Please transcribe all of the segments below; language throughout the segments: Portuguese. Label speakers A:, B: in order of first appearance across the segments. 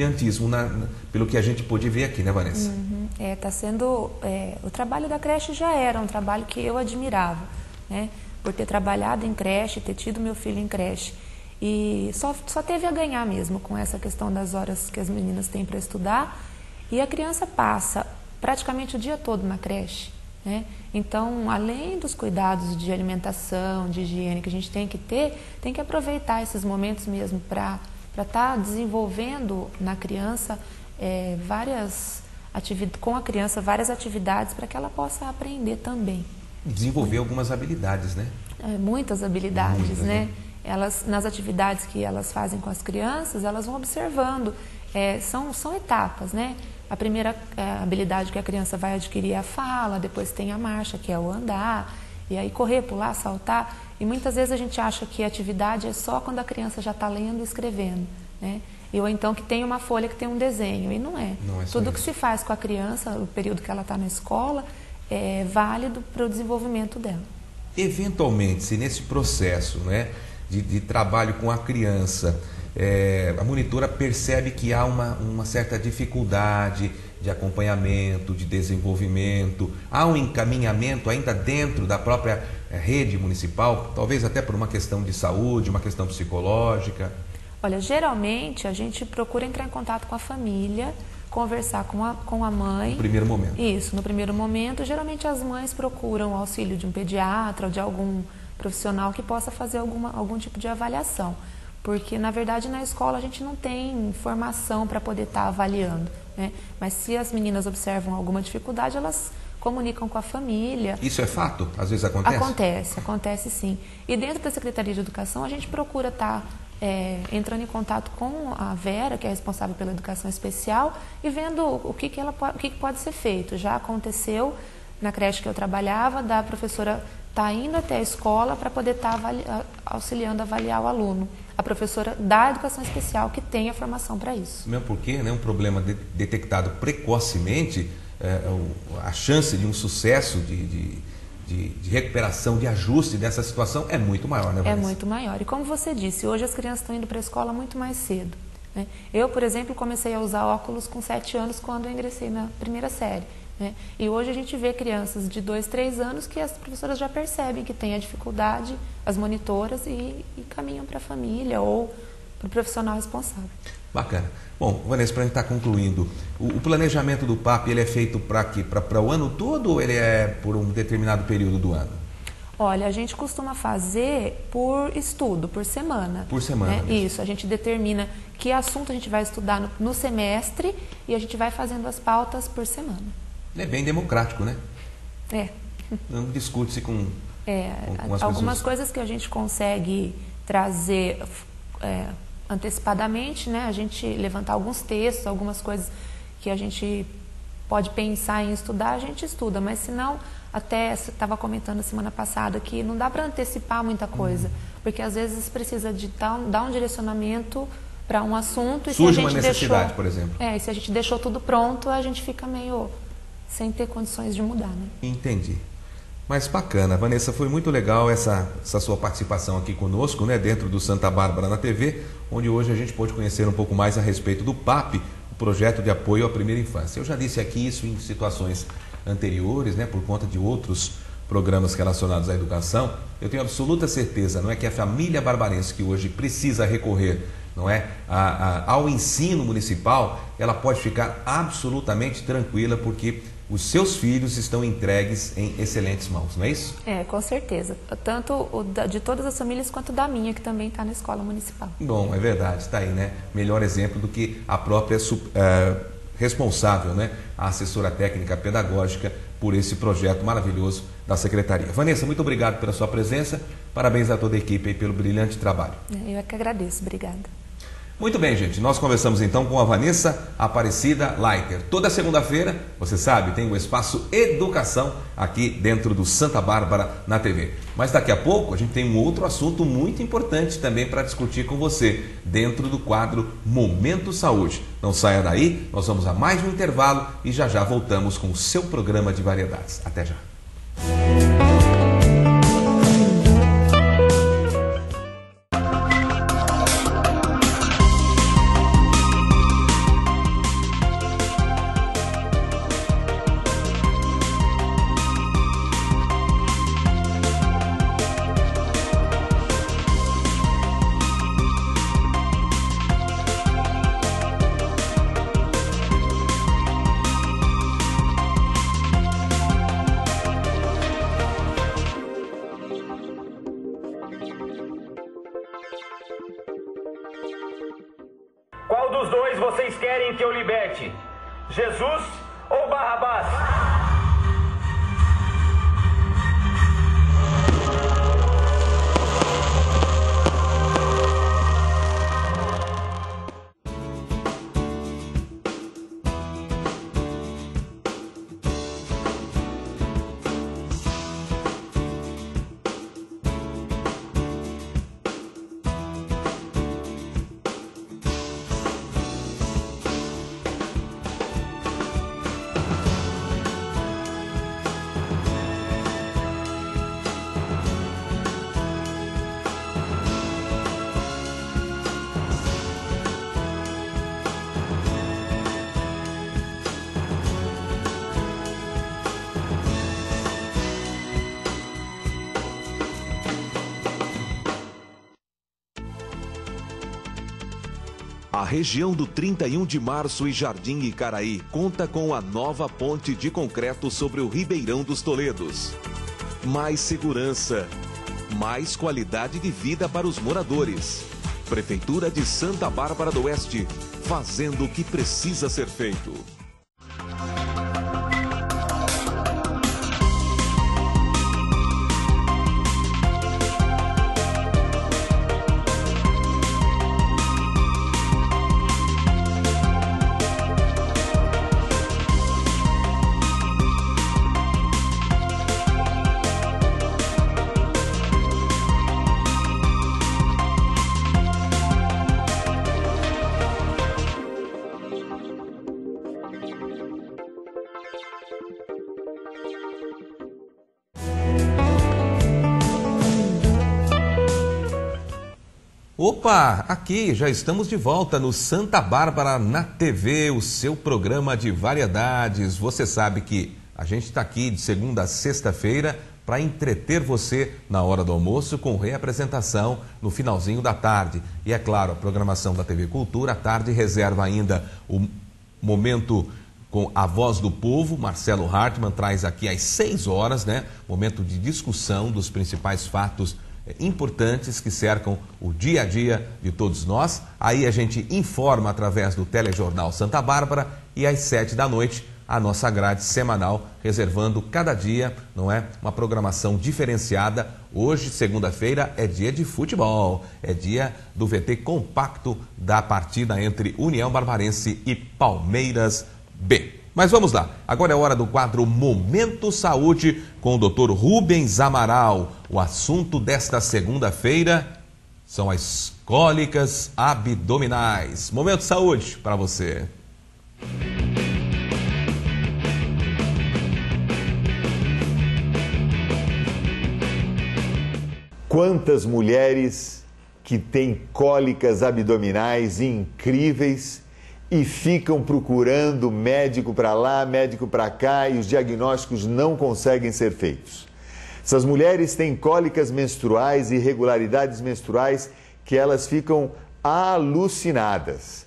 A: brilhantismo, pelo que a gente pôde ver aqui, né, Vanessa?
B: Tá sendo, o trabalho da creche já era um trabalho que eu admirava, né? Por ter trabalhado em creche, ter tido meu filho em creche. E só teve a ganhar mesmo com essa questão das horas que as meninas têm para estudar. E a criança passa praticamente o dia todo na creche, né? Então, além dos cuidados de alimentação, de higiene que a gente tem que ter, tem que aproveitar esses momentos mesmo para estar desenvolvendo na criança várias atividades para que ela possa aprender também.
A: Desenvolver algumas habilidades, né?
B: Muitas habilidades, né? Elas, nas atividades que elas fazem com as crianças, elas vão observando. São etapas, né? A primeira habilidade que a criança vai adquirir é a fala, depois tem a marcha, que é o andar, e aí correr, pular, saltar. E muitas vezes a gente acha que a atividade é só quando a criança já está lendo e escrevendo, né? Ou então que tem uma folha que tem um desenho, e não é. Tudo que se faz com a criança, o período que ela está na escola, é válido para o desenvolvimento dela.
A: Eventualmente, se nesse processo, né, de trabalho com a criança, a monitora percebe que há uma certa dificuldade de acompanhamento, de desenvolvimento, há um encaminhamento ainda dentro da própria rede municipal, talvez até por uma questão de saúde, uma questão psicológica?
B: Olha, geralmente a gente procura entrar em contato com a família, conversar com a mãe.
A: No primeiro momento.
B: Isso, no primeiro momento. Geralmente as mães procuram o auxílio de um pediatra ou de algum profissional que possa fazer algum tipo de avaliação. Porque, na verdade, na escola a gente não tem formação para poder estar avaliando, né? Mas se as meninas observam alguma dificuldade, elas comunicam com a família.
A: Isso é fato? Às vezes acontece?
B: Acontece sim. E dentro da Secretaria de Educação a gente procura estar entrando em contato com a Vera, que é responsável pela educação especial, e vendo o que pode ser feito. Já aconteceu na creche que eu trabalhava, da professora estar indo até a escola para poder estar auxiliando a avaliar o aluno. A professora da educação especial que tem a formação para isso.
A: Mesmo porque, né, um problema detectado precocemente, a chance de um sucesso de recuperação, de ajuste dessa situação é muito maior, né, Vanessa?
B: É muito maior. E como você disse, hoje as crianças estão indo para a escola muito mais cedo, né? Eu, por exemplo, comecei a usar óculos com 7 anos quando eu ingressei na primeira série, né? E hoje a gente vê crianças de 2, 3 anos que as professoras já percebem que tem a dificuldade, as monitoras, e caminham para a família ou para o profissional responsável.
A: Bacana. Bom, Vanessa, para a gente estar concluindo, o planejamento do PAP, ele é feito para quê? Para o ano todo ou ele é por um determinado período do ano?
B: Olha, a gente costuma fazer por estudo, por semana.
A: Por semana,
B: né? Isso, a gente determina que assunto a gente vai estudar no semestre e a gente vai fazendo as pautas por semana.
A: É bem democrático, né? Não discute-se com as
B: algumas coisas que a gente consegue trazer antecipadamente, né? A gente levantar alguns textos, algumas coisas que a gente pode pensar em estudar, a gente estuda, mas se não, até estava comentando semana passada que não dá para antecipar muita coisa, porque às vezes precisa de dar um direcionamento para um assunto. E
A: surge
B: se a gente
A: uma necessidade, por exemplo.
B: E se a gente deixou tudo pronto, a gente fica meio sem ter condições de mudar, né?
A: Entendi. Mas bacana, Vanessa, foi muito legal essa sua participação aqui conosco, né, dentro do Santa Bárbara na TV, onde hoje a gente pôde conhecer um pouco mais a respeito do PAP, o Projeto de Apoio à Primeira Infância. Eu já disse aqui isso em situações anteriores, né, por conta de outros programas relacionados à educação. Eu tenho absoluta certeza, não é, que a família barbarense que hoje precisa recorrer, não é, ao ensino municipal, ela pode ficar absolutamente tranquila, porque os seus filhos estão entregues em excelentes mãos, não é isso?
B: Com certeza. Tanto de todas as famílias quanto da minha, que também está na escola municipal.
A: Bom, é verdade, está aí, né? Melhor exemplo do que a própria responsável, né? A assessora técnica pedagógica por esse projeto maravilhoso da Secretaria. Vanessa, muito obrigado pela sua presença. Parabéns a toda a equipe aí pelo brilhante trabalho.
B: Eu é que agradeço. Obrigada.
A: Muito bem, gente, nós conversamos então com a Vanessa Aparecida Leiter. Toda segunda-feira, você sabe, tem o Espaço Educação aqui dentro do Santa Bárbara na TV. Mas daqui a pouco a gente tem um outro assunto muito importante também para discutir com você, dentro do quadro Momento Saúde. Não saia daí, nós vamos a mais um intervalo e já já voltamos com o seu programa de variedades. Até já.
C: vocês querem que eu liberte? Jesus ou Barrabás?
D: A região do 31 de Março e Jardim Icaraí conta com a nova ponte de concreto sobre o Ribeirão dos Toledos. Mais segurança, mais qualidade de vida para os moradores. Prefeitura de Santa Bárbara do Oeste, fazendo o que precisa ser feito.
A: Opa, aqui já estamos de volta no Santa Bárbara na TV, o seu programa de variedades. Você sabe que a gente está aqui de segunda a sexta-feira para entreter você na hora do almoço com reapresentação no finalzinho da tarde. E é claro, a programação da TV Cultura à tarde reserva ainda o momento com a Voz do Povo. Marcelo Hartmann traz aqui às 6 horas, né? Momento de discussão dos principais fatos importantes que cercam o dia a dia de todos nós. Aí a gente informa através do Telejornal Santa Bárbara e às 7 da noite a nossa grade semanal, reservando cada dia, não é, uma programação diferenciada. Hoje, segunda-feira, é dia de futebol, é dia do VT compacto da partida entre União Barbarense e Palmeiras B. Mas vamos lá, agora é hora do quadro Momento Saúde com o Dr. Rubens Amaral. O assunto desta segunda-feira são as cólicas abdominais. Momento Saúde para você.
E: Quantas mulheres que têm cólicas abdominais incríveis e ficam procurando médico para lá, médico para cá e os diagnósticos não conseguem ser feitos. Essas mulheres têm cólicas menstruais e irregularidades menstruais que elas ficam alucinadas.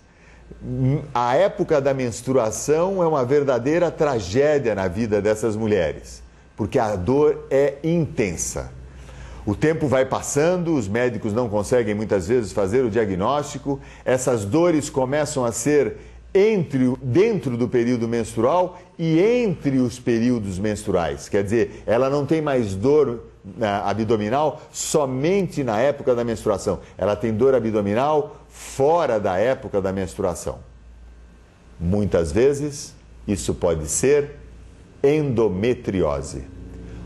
E: A época da menstruação é uma verdadeira tragédia na vida dessas mulheres, porque a dor é intensa. O tempo vai passando, os médicos não conseguem muitas vezes fazer o diagnóstico, essas dores começam a ser dentro do período menstrual e entre os períodos menstruais. Quer dizer, ela não tem mais dor abdominal somente na época da menstruação, ela tem dor abdominal fora da época da menstruação. Muitas vezes, isso pode ser endometriose.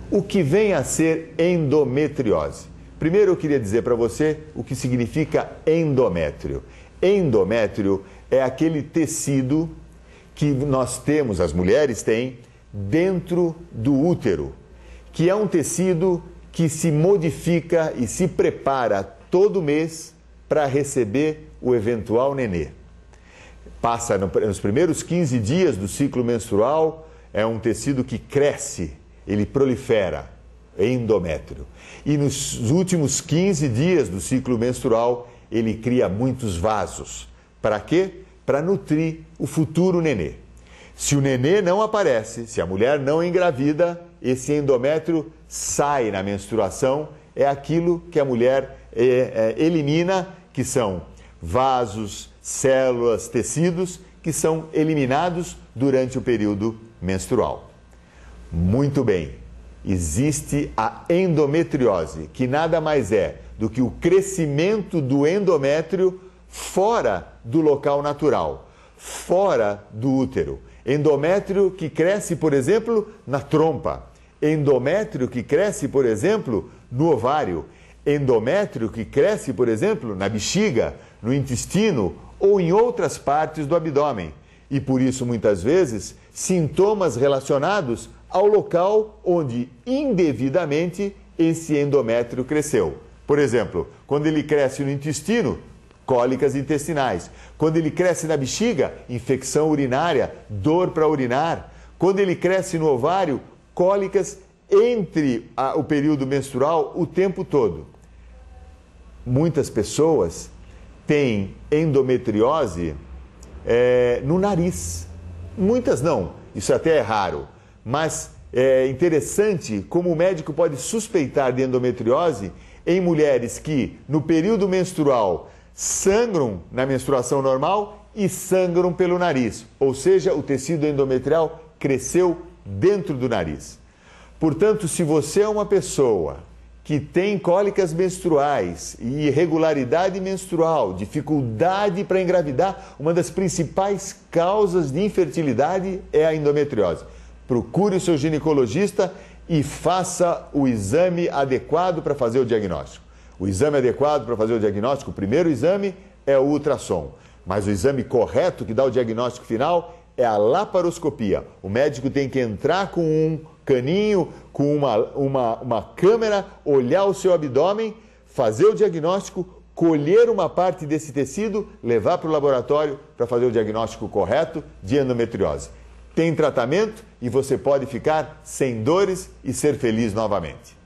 E: O que vem a ser endometriose? Primeiro eu queria dizer para você o que significa endométrio. Endométrio é aquele tecido que nós temos, as mulheres têm, dentro do útero, que é um tecido que se modifica e se prepara todo mês para receber o eventual nenê. Passa nos primeiros 15 dias do ciclo menstrual, é um tecido que cresce, ele prolifera, endométrio. E nos últimos 15 dias do ciclo menstrual, ele cria muitos vasos. Para quê? Para nutrir o futuro nenê. Se o nenê não aparece, se a mulher não engravida, esse endométrio sai na menstruação, é aquilo que a mulher elimina, que são vasos, células, tecidos que são eliminados durante o período menstrual. Muito bem, existe a endometriose, que nada mais é do que o crescimento do endométrio fora do local natural, fora do útero. Endométrio que cresce, por exemplo, na trompa. Endométrio que cresce, por exemplo, no ovário. Endométrio que cresce, por exemplo, na bexiga, no intestino ou em outras partes do abdômen. E por isso, muitas vezes, sintomas relacionados ao local onde indevidamente esse endométrio cresceu. Por exemplo, quando ele cresce no intestino, cólicas intestinais. Quando ele cresce na bexiga, infecção urinária, dor para urinar. Quando ele cresce no ovário, cólicas entre o período menstrual o tempo todo. Muitas pessoas têm endometriose no nariz. Muitas não, isso até é raro. Mas é interessante como o médico pode suspeitar de endometriose em mulheres que, no período menstrual, sangram na menstruação normal e sangram pelo nariz. Ou seja, o tecido endometrial cresceu dentro do nariz. Portanto, se você é uma pessoa que tem cólicas menstruais e irregularidade menstrual, dificuldade para engravidar, uma das principais causas de infertilidade é a endometriose. Procure o seu ginecologista e faça o exame adequado para fazer o diagnóstico. O exame adequado para fazer o diagnóstico, o primeiro exame é o ultrassom, mas o exame correto que dá o diagnóstico final é a laparoscopia. O médico tem que entrar com um caninho, com uma câmera, olhar o seu abdômen, fazer o diagnóstico, colher uma parte desse tecido, levar para o laboratório para fazer o diagnóstico correto de endometriose. Tem tratamento e você pode ficar sem dores e ser feliz novamente.